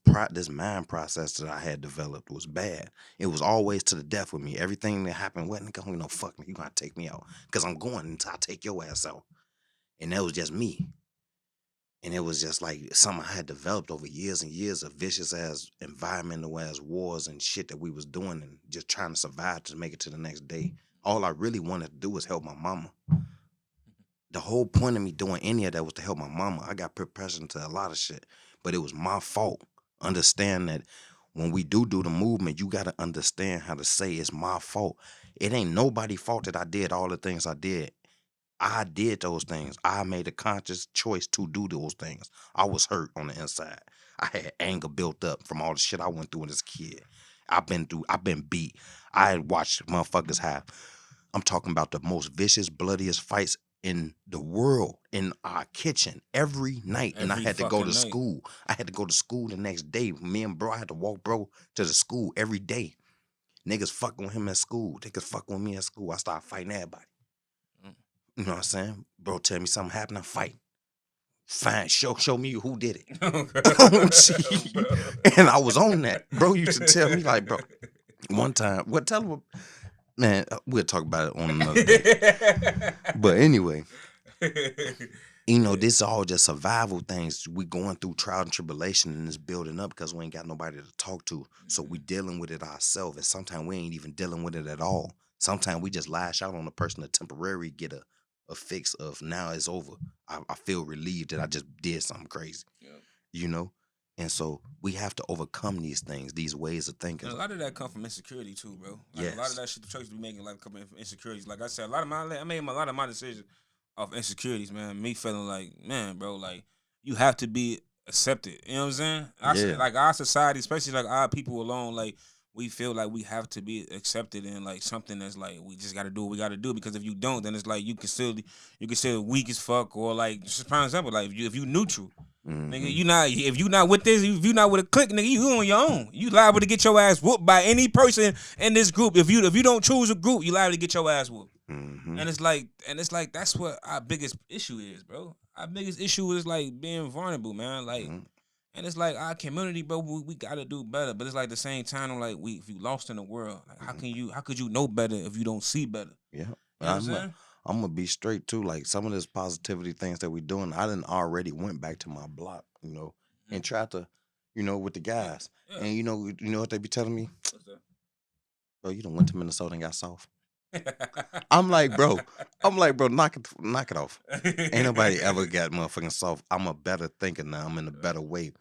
Speaker 3: mind process that I had developed was bad. It was always to the death with me. Everything that happened wasn't going, fuck me, you gonna take me out. Because I'm going until I take your ass out. And that was just me. And it was just like something I had developed over years and years of vicious ass environmental ass wars and shit that we was doing and just trying to survive to make it to the next day. All I really wanted to do was help my mama. The whole point of me doing any of that was to help my mama. I got put pressure into a lot of shit, but it was my fault. Understand that when we do the movement, you got to understand how to say it's my fault. It ain't nobody's fault that I did all the things I did. I did those things. I made a conscious choice to do those things. I was hurt on the inside. I had anger built up from all the shit I went through as a kid. I've been beat. I had watched motherfuckers have, I'm talking about the most vicious, bloodiest fights in the world in our kitchen every night. And I had to go to school. I had to go to school the next day. Me and bro, I had to walk bro to the school every day. Niggas fucking with him at school. Niggas fucking with me at school. I started fighting everybody. You know what I'm saying? Bro, tell me something happened, I fight. Fine, show me who did it. And I was on that. Bro used to tell me like, bro, one time, tell him, man, we'll talk about it on another day. But anyway, you know, this is all just survival things. We going through trial and tribulation and it's building up because we ain't got nobody to talk to. So we dealing with it ourselves. And sometimes we ain't even dealing with it at all. Sometimes we just lash out on the person to temporarily get a a fix of now it's over. I feel relieved that I just did something crazy.
Speaker 2: Yeah.
Speaker 3: You know? And so we have to overcome these things, these ways of thinking.
Speaker 2: And a lot of that come from insecurity too, bro. Like a lot of
Speaker 3: Yes.
Speaker 2: that shit the church be making like come from insecurities. Like I said, I made a lot of my decisions off insecurities, man. Me feeling like, man, bro, like you have to be accepted. You know what I'm saying?
Speaker 3: Yeah.
Speaker 2: Like our society, especially like our people alone, like we feel like we have to be accepted in like something that's like we just gotta do what we gotta do, because if you don't, then it's like you can still weak as fuck, or like just for example, like if you neutral. Nigga, if you not with this, if you not with a clique, nigga, you on your own. You liable to get your ass whooped by any person in this group. If you don't choose a group, you liable to get your ass whooped.
Speaker 3: Mm-hmm.
Speaker 2: And it's like that's what our biggest issue is, bro. Our biggest issue is like being vulnerable, man. Like, and it's like our community, bro. We gotta do better. But it's like the same time, I'm like if you lost in the world, like how could you know better if you don't see better?
Speaker 3: Yeah.
Speaker 2: You know what I'm saying?
Speaker 3: I'm gonna be straight too. Like some of this positivity things that we doing, I done already went back to my block, and tried to, with the guys.
Speaker 2: Yeah.
Speaker 3: And you know what they be telling me?
Speaker 2: What's that?
Speaker 3: Bro, you done went to Minnesota and got soft. I'm like, bro, knock it off. Ain't nobody ever got motherfucking soft. I'm a better thinker now. I'm in a better way.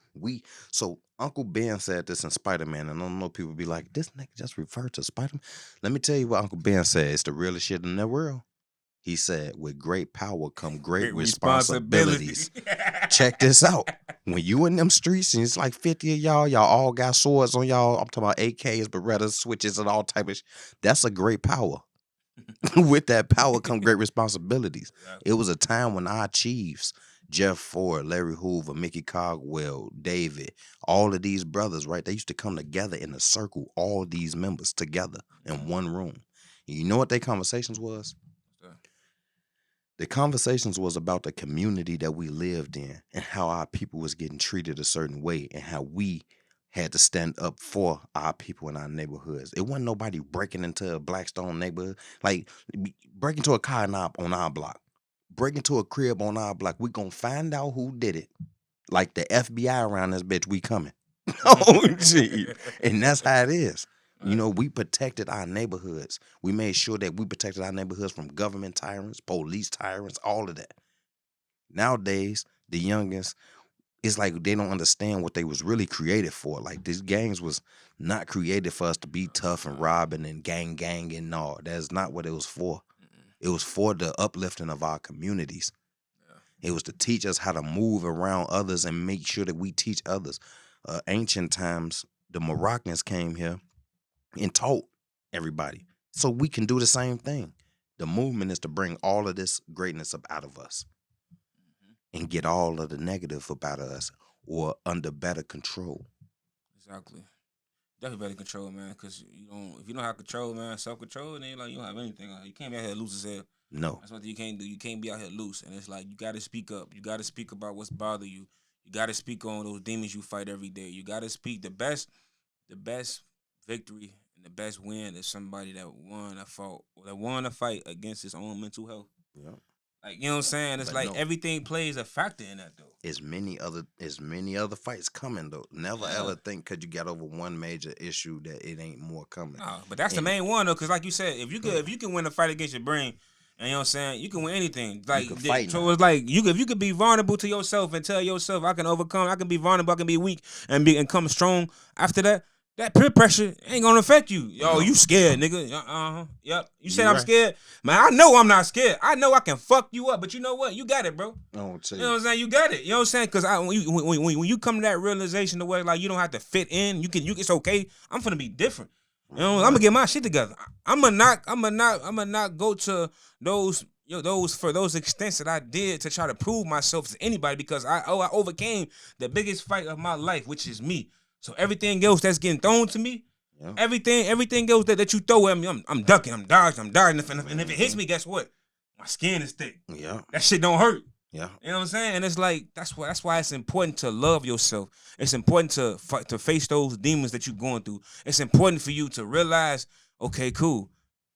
Speaker 3: So Uncle Ben said this in Spider-Man, and I don't know, people be like, this nigga just referred to Spider-Man. Let me tell you what Uncle Ben said. It's the realest shit in the world. He said, with great power come great responsibilities. Check this out. When you in them streets and it's like 50 of y'all all got swords on y'all. I'm talking about AKs, Berettas, switches, and all type of that's a great power. With that power come great responsibilities. It was a time when our chiefs, Jeff Ford, Larry Hoover, Mickey Cogwell, David, all of these brothers, right? They used to come together in a circle, all these members together in one room. And you know what their conversations was? The conversations was about the community that we lived in and how our people was getting treated a certain way and how we had to stand up for our people in our neighborhoods. It wasn't nobody breaking into a Blackstone neighborhood. Like, break into a car on our block. Break into a crib on our block. We gonna find out who did it. Like the FBI around this bitch, we coming. Oh, gee. And that's how it is. We protected our neighborhoods. We made sure that we protected our neighborhoods from government tyrants, police tyrants, all of that. Nowadays, the youngins, it's like they don't understand what they was really created for. Like, these gangs was not created for us to be tough and robbing and gang and all. That's not what it was for. It was for the uplifting of our communities. It was to teach us how to move around others and make sure that we teach others. Ancient times, the Moroccans came here and taught everybody. So we can do the same thing. The movement is to bring all of this greatness up out of us and get all of the negative up out of us, or under better control.
Speaker 2: Exactly. Definitely better control, man. Because if you don't have control, man, self-control, then you don't have anything. You can't be out here loose as hell.
Speaker 3: No.
Speaker 2: That's what you can't do. You can't be out here loose. And it's like you got to speak up. You got to speak about what's bothering you. You got to speak on those demons you fight every day. You got to speak the best victory and the best win is somebody that won a fight against his own mental health.
Speaker 3: Yeah.
Speaker 2: Like, you know what I'm saying? It's like everything plays a factor in that, though.
Speaker 3: There's many other fights coming, though. Never ever think because you got over one major issue that it ain't more coming.
Speaker 2: No, but that's the main one, though, because like you said, if you can win a fight against your brain, and you know what I'm saying, you can win anything. Like, so it's like if you could be vulnerable to yourself and tell yourself, I can overcome, I can be vulnerable, I can be weak and come strong after that. That peer pressure ain't gonna affect you. Yo, you scared, nigga. Yep. You said I'm scared. Man, I know I'm not scared. I know I can fuck you up, but you know what? You got it, bro.
Speaker 3: I won't tell
Speaker 2: you. You know what I'm saying? You got it. You know what I'm saying? Because when you come to that realization the way like you don't have to fit in, it's okay. I'm finna be different. You know, I'm gonna get my shit together. I'm gonna not go to those for those extents that I did to try to prove myself to anybody, because I overcame the biggest fight of my life, which is me. So everything else that's getting thrown to me, everything else that you throw at me, I'm ducking, I'm dodging. And if it hits me, guess what? My skin is thick.
Speaker 3: Yeah.
Speaker 2: That shit don't hurt.
Speaker 3: Yeah.
Speaker 2: You know what I'm saying? And it's like that's why it's important to love yourself. It's important to face those demons that you're going through. It's important for you to realize, okay, cool,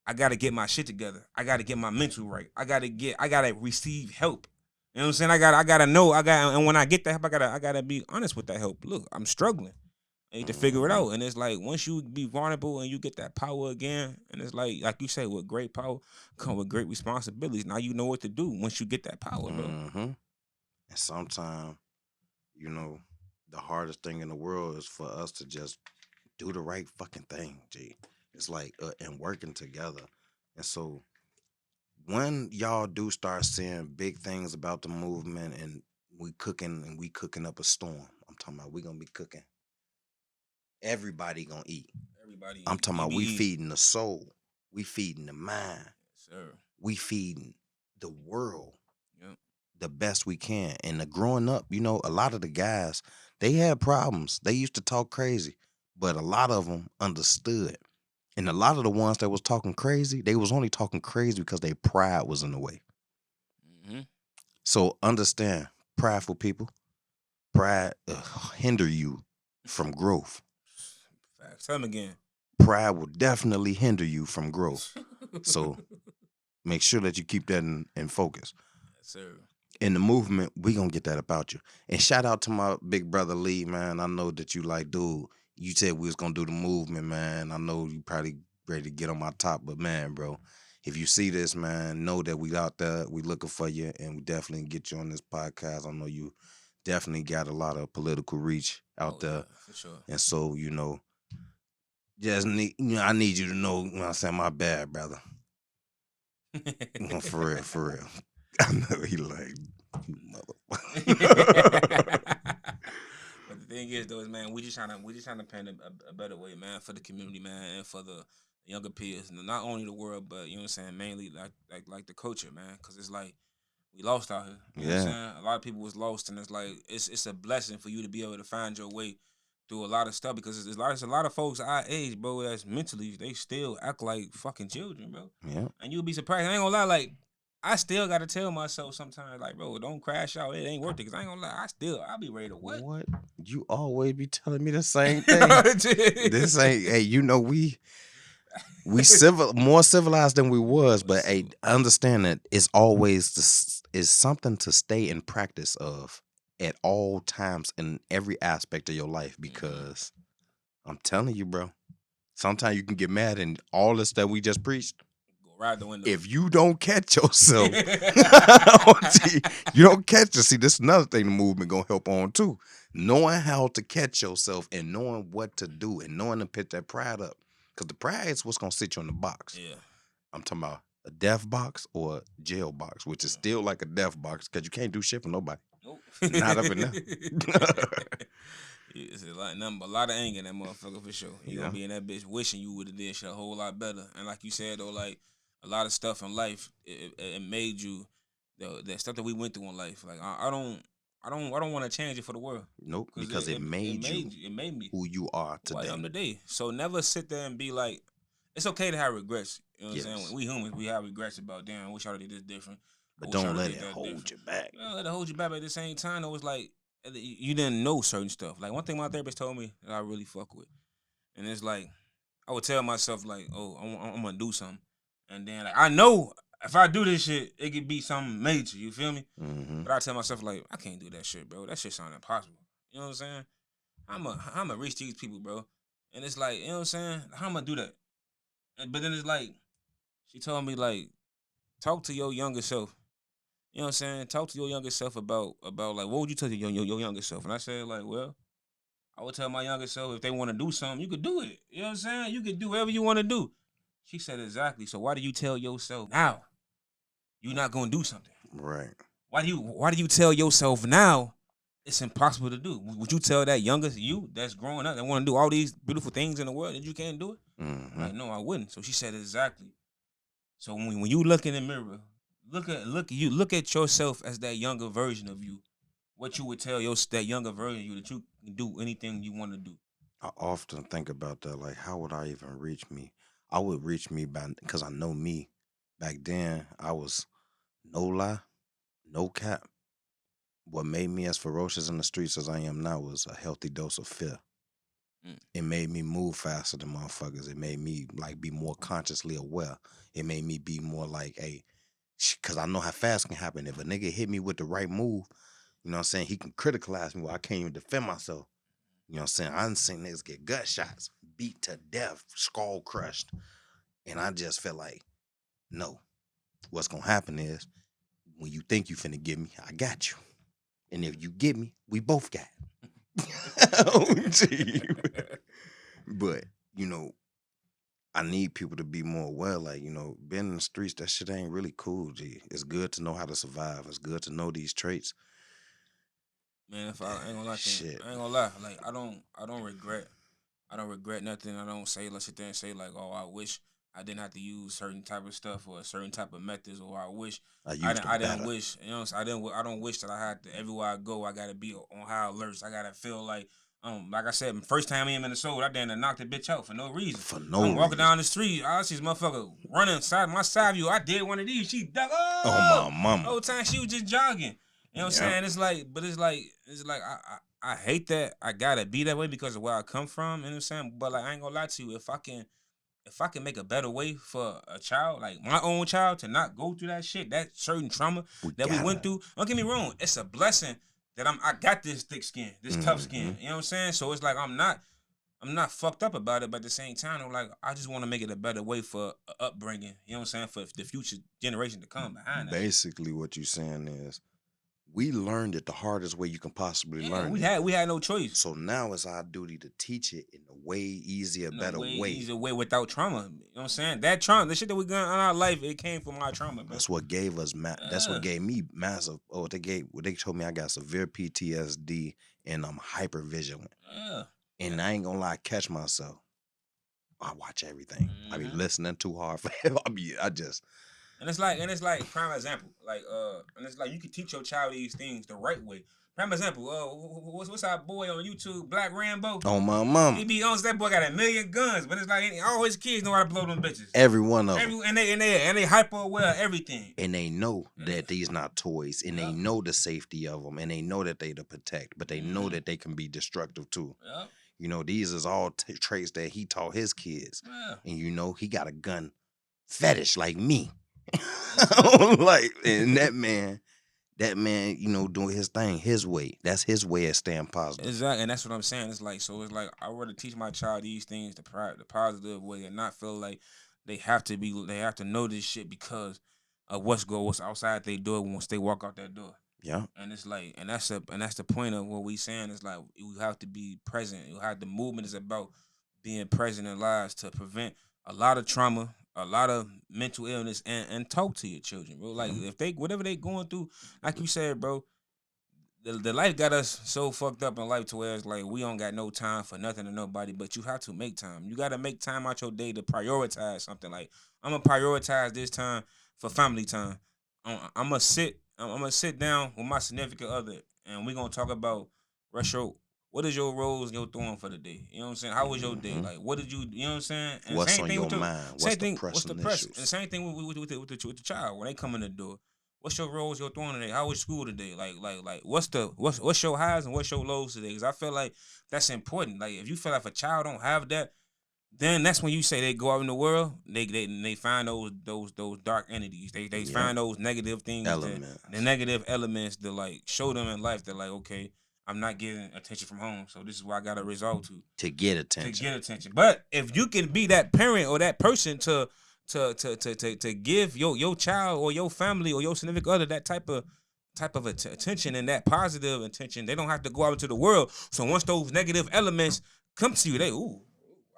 Speaker 2: I gotta get my shit together. I gotta get my mental right. I gotta receive help. You know what I'm saying? I gotta know. And when I get that help, I gotta be honest with that help. Look, I'm struggling. You need to figure it out. And it's like once you be vulnerable and you get that power again, and it's like you say, with great power come with great responsibilities. Now you know what to do once you get that power, bro.
Speaker 3: And sometimes, you know, the hardest thing in the world is for us to just do the right fucking thing, G. It's like and working together. And so when y'all do start seeing big things about the movement and we cooking up a storm, I'm talking about we gonna be cooking. Everybody gonna eat.
Speaker 2: Everybody,
Speaker 3: I'm talking about we feeding the soul, we feeding the mind,
Speaker 2: yes, sir.
Speaker 3: we feeding the world
Speaker 2: Yep.
Speaker 3: the best we can. And the growing up, you know, a lot of the guys, they had problems. They used to talk crazy, but a lot of them understood. And a lot of the ones that was talking crazy, they was only talking crazy because their pride was in the way.
Speaker 2: Mm-hmm.
Speaker 3: So understand, prideful people, pride hinder you from growth.
Speaker 2: Facts. Tell him again.
Speaker 3: Pride will definitely hinder you from growth. So make sure that you keep that in focus.
Speaker 2: Yes, sir.
Speaker 3: In the movement, we gonna get that about you. And shout out to my big brother Lee, man. I know that you like, dude, you said we was gonna do the movement, man. I know you probably ready to get on my top, but man, bro, if you see this, man, know that we out there, we looking for you, and we definitely get you on this podcast. I know you definitely got a lot of political reach out there.
Speaker 2: Yeah, for sure.
Speaker 3: And so, you know, I need you to know when I say my bad, brother. For real, for real. I know he like,
Speaker 2: But the thing is, though, is man, we just trying to paint a better way, man, for the community, man, and for the younger peers, not only the world, but you know what I'm saying, mainly like the culture, man, because it's like we lost out here. You know what I'm saying? A lot of people was lost, and it's like it's a blessing for you to be able to find your way through a lot of stuff, because there's a lot of folks our age, bro, that's mentally they still act like fucking children, bro.
Speaker 3: Yeah.
Speaker 2: And you'll be surprised. I ain't gonna lie, like I still gotta tell myself sometimes, like, bro, don't crash out. It ain't worth it. Cause I ain't gonna lie, I'll be ready to what?
Speaker 3: What? You always be telling me the same thing. This ain't, hey, you know, we more civilized than we was, but hey, understand that it's always is something to stay in practice of at all times in every aspect of your life, because I'm telling you, bro, sometimes you can get mad and all this that we just preached.
Speaker 2: Go ride the window.
Speaker 3: If you don't catch yourself, you don't catch yourself. See, this is another thing the movement gonna help on too. Knowing how to catch yourself and knowing what to do and knowing to pick that pride up. Because the pride is what's gonna sit you in the box.
Speaker 2: Yeah.
Speaker 3: I'm talking about a death box or a jail box, which is still like a death box because you can't do shit for nobody.
Speaker 2: Nope.
Speaker 3: Not up in there.
Speaker 2: It's a lot of anger in that motherfucker for sure. You gonna be in that bitch wishing you would have did shit a whole lot better. And like you said though, like a lot of stuff in life, it made you that stuff that we went through in life. Like I don't want to change it for the world.
Speaker 3: Nope, because it made you.
Speaker 2: It made me
Speaker 3: who you are
Speaker 2: who I
Speaker 3: today.
Speaker 2: am today. So never sit there and be like, it's okay to have regrets. You know what I'm saying? When we humans, we have regrets about, damn, I wish I did this different.
Speaker 3: But don't let it hold you back.
Speaker 2: Don't let it hold you back. But at the same time, it was like you didn't know certain stuff. Like one thing my therapist told me that I really fuck with, and it's like I would tell myself like, oh, I'm gonna do something, and then like I know if I do this shit, it could be something major. You feel me?
Speaker 3: Mm-hmm.
Speaker 2: But I tell myself like, I can't do that shit, bro. That shit sound impossible. You know what I'm saying? I'm a reach these people, bro. And it's like, you know what I'm saying? How am I do that? But then it's like, she told me like, talk to your younger self. You know what I'm saying? Talk to your younger self about like, what would you tell your younger self? And I said like, well, I would tell my younger self if they want to do something, you could do it. You know what I'm saying? You could do whatever you want to do. She said exactly. So why do you tell yourself now you're not gonna do something?
Speaker 3: Right.
Speaker 2: Why do you tell yourself now it's impossible to do? Would you tell that younger you that's growing up that want to do all these beautiful things in the world that you can't do it?
Speaker 3: Mm-hmm.
Speaker 2: Like, no, I wouldn't. So she said exactly. So when you look in the mirror, look at yourself as that younger version of you. What you would tell that younger version of you that you can do anything you want to do.
Speaker 3: I often think about that. Like, how would I even reach me? I would reach me because I know me. Back then, I was no lie, no cap. What made me as ferocious in the streets as I am now was a healthy dose of fear. It made me move faster than motherfuckers. It made me like be more consciously aware. It made me be more like, hey, because I know how fast it can happen. If a nigga hit me with the right move, you know what I'm saying, he can criticalize me where I can't even defend myself. You know what I'm saying? I done seen niggas get gut shots, beat to death, skull crushed. And I just felt like, no. What's gonna happen is when you think you finna get me, I got you. And if you get me, we both got. Gee. But, you know, I need people to be more aware. Like, you know, being in the streets, that shit ain't really cool, G. It's good to know how to survive. It's good to know these traits.
Speaker 2: Man, if I ain't gonna lie to you,
Speaker 3: Shit.
Speaker 2: I ain't gonna lie. Like I don't regret nothing. I don't say let's sit there and say like, oh, I wish I didn't have to use certain type of stuff or certain type of methods, or I wish
Speaker 3: I used
Speaker 2: I
Speaker 3: them
Speaker 2: didn't
Speaker 3: better.
Speaker 2: wish. You know, I don't wish that I had to everywhere I go. I gotta be on high alerts. I gotta feel like I said, first time in Minnesota, I done knocked the bitch out for no reason.
Speaker 3: For no
Speaker 2: I'm walking
Speaker 3: reason.
Speaker 2: down the street, I see this motherfucker running side my side view. I did one of these. She duck.
Speaker 3: Oh, my mama.
Speaker 2: The whole time she was just jogging. You know what I'm
Speaker 3: Yeah.
Speaker 2: saying? It's like I hate that I gotta be that way because of where I come from. You know what I'm saying? But like I ain't gonna lie to you, if I can make a better way for a child, like my own child, to not go through that shit, that certain trauma that we went through. Don't get me wrong, it's a blessing that I got this thick skin, this tough skin. You know what I'm saying? So it's like I'm not fucked up about it, but at the same time, I'm like, I just want to make it a better way for upbringing. You know what I'm saying? For the future generation to come behind us.
Speaker 3: Basically, what you saying is, we learned it the hardest way you can possibly learn it.
Speaker 2: We had no choice.
Speaker 3: So now it's our duty to teach it in a way easier, better way.
Speaker 2: Easier way without trauma. You know what I'm saying? That trauma, the shit that we got in our life, it came from our trauma, bro.
Speaker 3: That's what gave us. That's what gave me massive. Oh, they told me I got severe PTSD and I'm hyper vigilant.
Speaker 2: Yeah.
Speaker 3: And I ain't gonna lie, catch myself. I watch everything. I be listening too hard for I just.
Speaker 2: And it's like prime example, and it's like you can teach your child these things the right way. Prime example, what's our boy on YouTube, Black Rambo?
Speaker 3: Oh, my mama.
Speaker 2: He be on, that boy got 1 million guns, but it's like all his kids know how to blow them bitches.
Speaker 3: Every one of them.
Speaker 2: And they hyper aware of everything.
Speaker 3: And they know that these not toys, and they know the safety of them, and they know that they to protect, but they know that they can be destructive too.
Speaker 2: Yep.
Speaker 3: You know, these is all traits that he taught his kids.
Speaker 2: Yeah.
Speaker 3: And you know, he got a gun fetish like me. Like, and that man, you know, doing his thing his way. That's his way of staying positive.
Speaker 2: Exactly, and that's what I'm saying. It's like I want to teach my child these things the positive way, and not feel like they have to know this shit because of what's outside they door once they walk out that door.
Speaker 3: Yeah.
Speaker 2: And it's like, and that's the point of what we saying. It's like you have to be present. The movement is about being present in lives to prevent a lot of trauma, a lot of mental illness, and talk to your children, bro. Like if whatever they going through, like you said, bro, the life got us so fucked up in life to where it's like we don't got no time for nothing or nobody, but you have to make time. You got to make time out your day to prioritize something. Like I'm gonna prioritize this time for family time. I'm gonna sit down with my significant other, and we're gonna talk about what is your roles you're throwing for the day? You know what I'm saying? How was your day? Like, what did you know what I'm saying? And
Speaker 3: What's
Speaker 2: same
Speaker 3: on
Speaker 2: thing
Speaker 3: your
Speaker 2: with
Speaker 3: mind?
Speaker 2: What's the
Speaker 3: pressing
Speaker 2: press?
Speaker 3: issues?
Speaker 2: And the same thing with the child when they come in the door. What's your roles you're throwing today? How was school today? Like what's your highs and what's your lows today? Because I feel like that's important. Like if you feel like if a child don't have that, then that's when you say they go out in the world, they find those dark entities. They find those negative things, the negative elements that like show them in life that like, okay, I'm not getting attention from home, so this is where I gotta resort to
Speaker 3: get attention.
Speaker 2: But if you can be that parent or that person to give your child or your family or your significant other that type of attention and that positive attention, they don't have to go out into the world. So once those negative elements come to you, they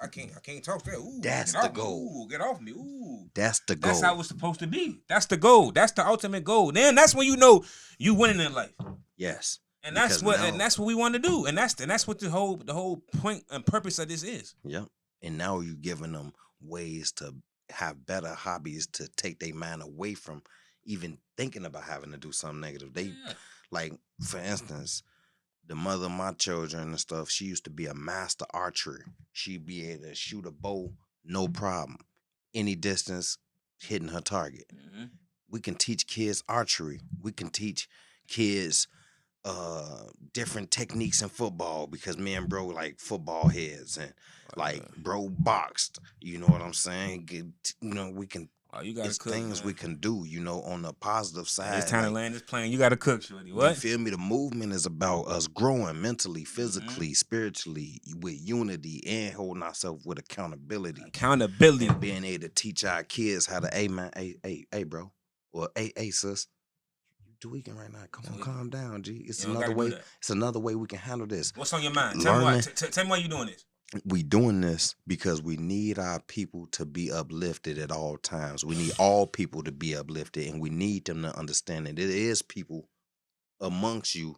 Speaker 2: I can't talk to that. Ooh,
Speaker 3: that's the goal.
Speaker 2: Ooh, get off me. Ooh.
Speaker 3: That's the goal.
Speaker 2: That's how it's supposed to be. That's the goal. That's the ultimate goal. Then that's when you know you winning in life.
Speaker 3: Yes.
Speaker 2: And that's what we want to do. And that's what the whole point and purpose of this is.
Speaker 3: Yep. And now you're giving them ways to have better hobbies to take their mind away from even thinking about having to do something negative. They like, for instance, the mother of my children and stuff, she used to be a master archer. She'd be able to shoot a bow, no problem. Any distance, hitting her target. Mm-hmm. We can teach kids archery. We can teach kids different techniques in football because me and bro like football heads and like bro boxed. You know what I'm saying? We can
Speaker 2: Oh, you gotta
Speaker 3: It's
Speaker 2: cook,
Speaker 3: things
Speaker 2: man.
Speaker 3: we can do, on the positive side.
Speaker 2: It's time to land this plane. You gotta cook, shorty. What?
Speaker 3: You feel me? The movement is about us growing mentally, physically, spiritually, with unity, and holding ourselves with accountability.
Speaker 2: Accountability.
Speaker 3: And being able to teach our kids how to, hey man, hey bro, or hey sis, you tweaking right now. Come on, calm down, G. It's another way. It's another way we can handle this.
Speaker 2: What's on your mind? Tell me why you doing this.
Speaker 3: We doing this because we need our people to be uplifted at all times. We need all people to be uplifted, and we need them to understand that it is people amongst you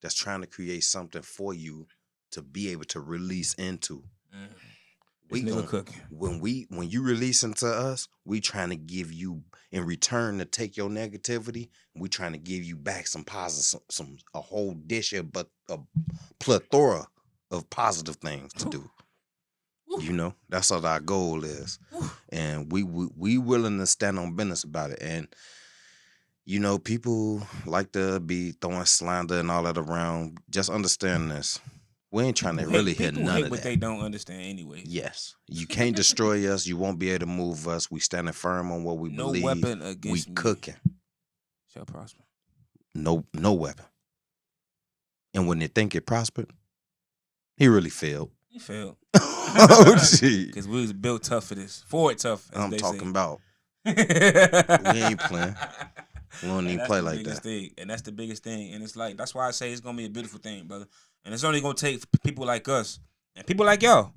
Speaker 3: that's trying to create something for you to be able to release into. We gonna cooking. When you release into us, we trying to give you in return to take your negativity. We trying to give you back some positive, a whole dish of but a plethora of positive things to do. That's what our goal is, and we willing to stand on business about it. And people like to be throwing slander and all that around. Just understand this. We ain't trying to really hit none of that.
Speaker 2: But they don't understand anyway.
Speaker 3: Yes. You can't destroy us. You won't be able to move us. We standing firm on what we believe.
Speaker 2: No weapon against me
Speaker 3: cooking.
Speaker 2: Shall prosper.
Speaker 3: No weapon. And when they think it prospered, he really failed.
Speaker 2: He failed.
Speaker 3: Oh, gee.
Speaker 2: Because we was built tough for this. For it tough, as
Speaker 3: I'm
Speaker 2: they
Speaker 3: talking
Speaker 2: say.
Speaker 3: about. We ain't playing. We don't even play like that.
Speaker 2: And that's the biggest thing. And it's like, that's why I say it's going to be a beautiful thing, brother. And it's only going to take people like us and people like y'all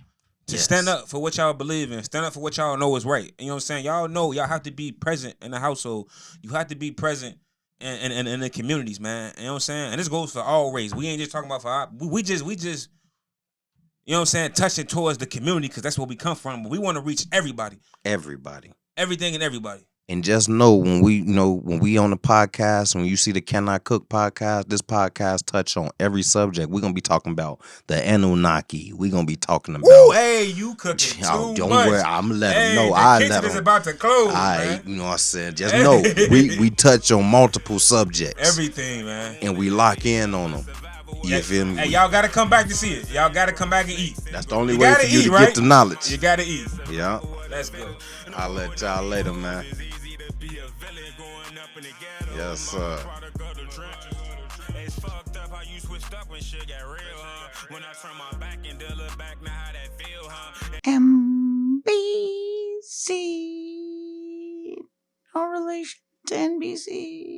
Speaker 2: to stand up for what y'all believe in. Stand up for what y'all know is right. You know what I'm saying? Y'all know y'all have to be present in the household. You have to be present in the communities, man. You know what I'm saying? And this goes for all race. We ain't just talking about for our, we just, you know what I'm saying, touching towards the community because that's where we come from. But we want to reach everybody.
Speaker 3: Everybody.
Speaker 2: Everything and everybody. And
Speaker 3: just know when we on the podcast, when you see the Can I Cook podcast, this podcast touch on every subject. We're gonna be talking about the Anunnaki. We're gonna be talking about.
Speaker 2: Ooh, hey, you cooking too
Speaker 3: don't
Speaker 2: much.
Speaker 3: worry, I'm gonna let them know.
Speaker 2: The kitchen is about to close. Man.
Speaker 3: You know what I said. Just know we touch on multiple subjects.
Speaker 2: Everything, man.
Speaker 3: And we lock in on them. You feel me?
Speaker 2: Hey, y'all gotta come back to see it. Y'all gotta come back and eat.
Speaker 3: That's the only way for you to get the knowledge.
Speaker 2: You gotta eat.
Speaker 3: Yeah.
Speaker 2: Let's go.
Speaker 3: I'll let y'all later, man. Yes, sir. It's fucked up how you switched up when shit got real, huh? When I turn my back and then look back, now how that feel, huh?
Speaker 4: MBC. No relation to NBC.